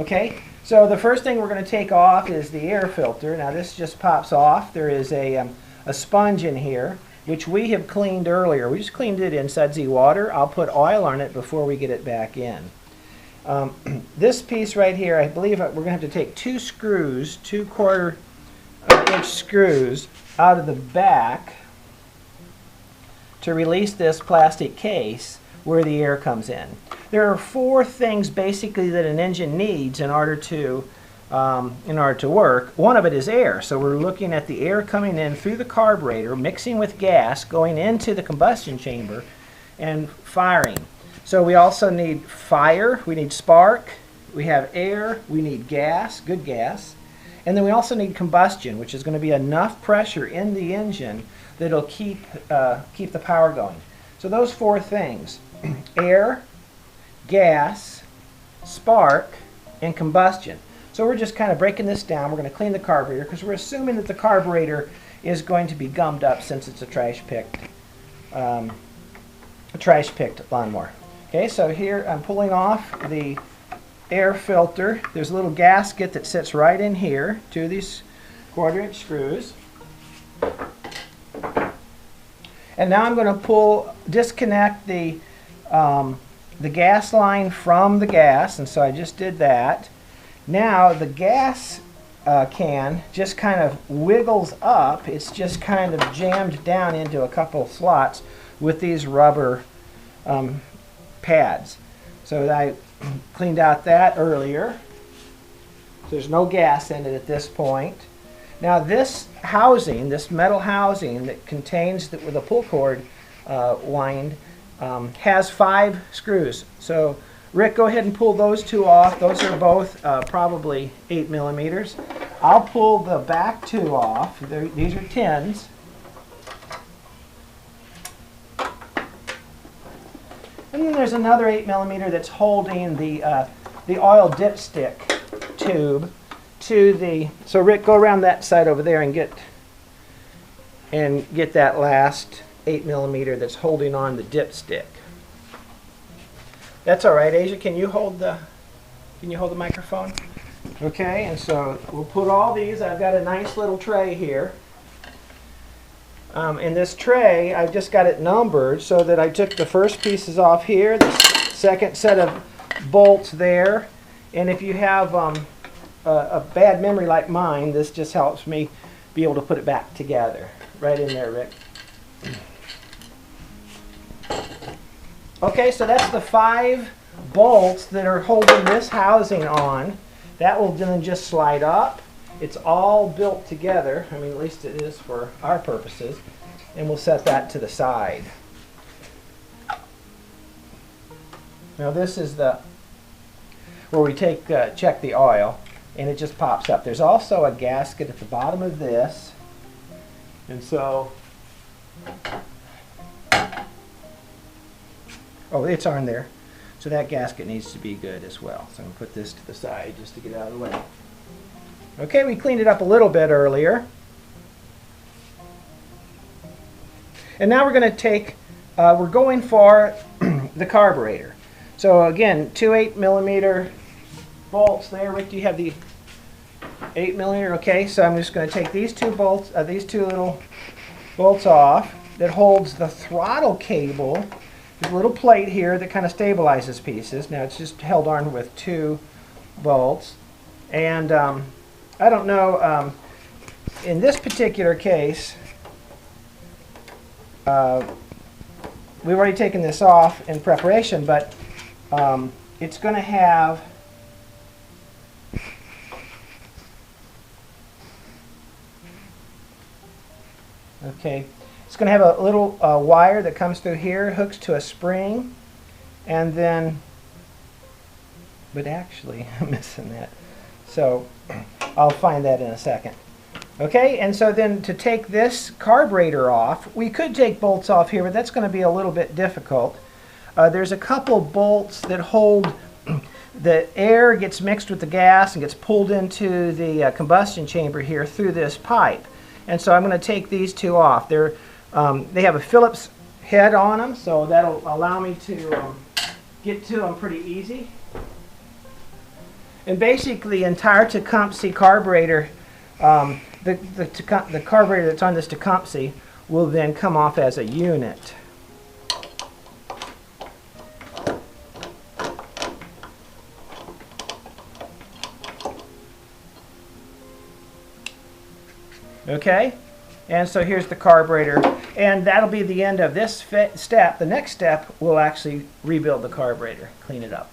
Okay, so the first thing we're going to take off is the air filter. Now this just pops off. There is a sponge in here, which we have cleaned earlier. We just cleaned it in sudsy water. I'll put oil on it before we get it back in. This piece right here, I believe we're going to have to take 2 screws, 2¼ inch screws out of the back to release this plastic case where the air comes in. There are 4 things basically that an engine needs in order to work. One of it is air. So we're looking at the air coming in through the carburetor, mixing with gas, going into the combustion chamber, and firing. So we also need fire, we need spark, we have air, we need gas, good gas, and then we also need combustion, which is going to be enough pressure in the engine that it'll keep the power going. So those 4 things, air, gas, spark, and combustion. So we're just kind of breaking this down. We're going to clean the carburetor because we're assuming that the carburetor is going to be gummed up since it's a trash-picked lawnmower. Okay, so here I'm pulling off the air filter. There's a little gasket that sits right in here, 2 of these 1/4 inch screws. And now I'm going to disconnect the gas line from the gas, and so I just did that. Now the gas can just kind of wiggles up. It's just kind of jammed down into a couple of slots with these rubber pads. So I cleaned out that earlier. There's no gas in it at this point. Now this housing, this metal housing that contains with a pull cord wind, has 5 screws. So Rick, go ahead and pull those 2 off. Those are both probably 8 millimeters. I'll pull the back 2 off. These are 10s. And then there's another 8 millimeter that's holding the oil dipstick tube to the. So Rick, go around that side over there and get that last 8 millimeter that's holding on the dipstick. That's all right, Asia. Can you hold the microphone? Okay, and so we'll put all these. I've got a nice little tray here. In this tray, I've just got it numbered so that I took the first pieces off here, the second set of bolts there, and if you have a bad memory like mine, this just helps me be able to put it back together. Right in there, Rick. Okay, so that's the 5 bolts that are holding this housing on. That will then just slide up. It's all built together. I mean, at least it is for our purposes. And we'll set that to the side. Now this is where we check the oil, and it just pops up. There's also a gasket at the bottom of this, and so. Oh, it's on there. So that gasket needs to be good as well. So I'm going to put this to the side just to get out of the way. Okay, we cleaned it up a little bit earlier. And now we're going to take, we're going for the carburetor. So again, 2 8 millimeter bolts there. Rick, do you have the 8 millimeter? Okay, so I'm just going to take these 2 bolts, these 2 little bolts off that holds the throttle cable. There's a little plate here that kind of stabilizes pieces. Now it's just held on with 2 bolts. And I don't know, in this particular case, we've already taken this off in preparation, but it's going to have it's going to have a little wire that comes through here, hooks to a spring, and then, but actually I'm missing that. So I'll find that in a second. Okay, and so then to take this carburetor off, we could take bolts off here, but that's going to be a little bit difficult. There's a couple bolts that hold, the air gets mixed with the gas and gets pulled into the combustion chamber here through this pipe. And so I'm going to take these 2 off. They have a Phillips head on them, so that'll allow me to get to them pretty easy. And basically the entire Tecumseh carburetor, the carburetor that's on this Tecumseh will then come off as a unit. Okay, and so here's the carburetor, and that'll be the end of this step. The next step, we'll actually rebuild the carburetor, clean it up.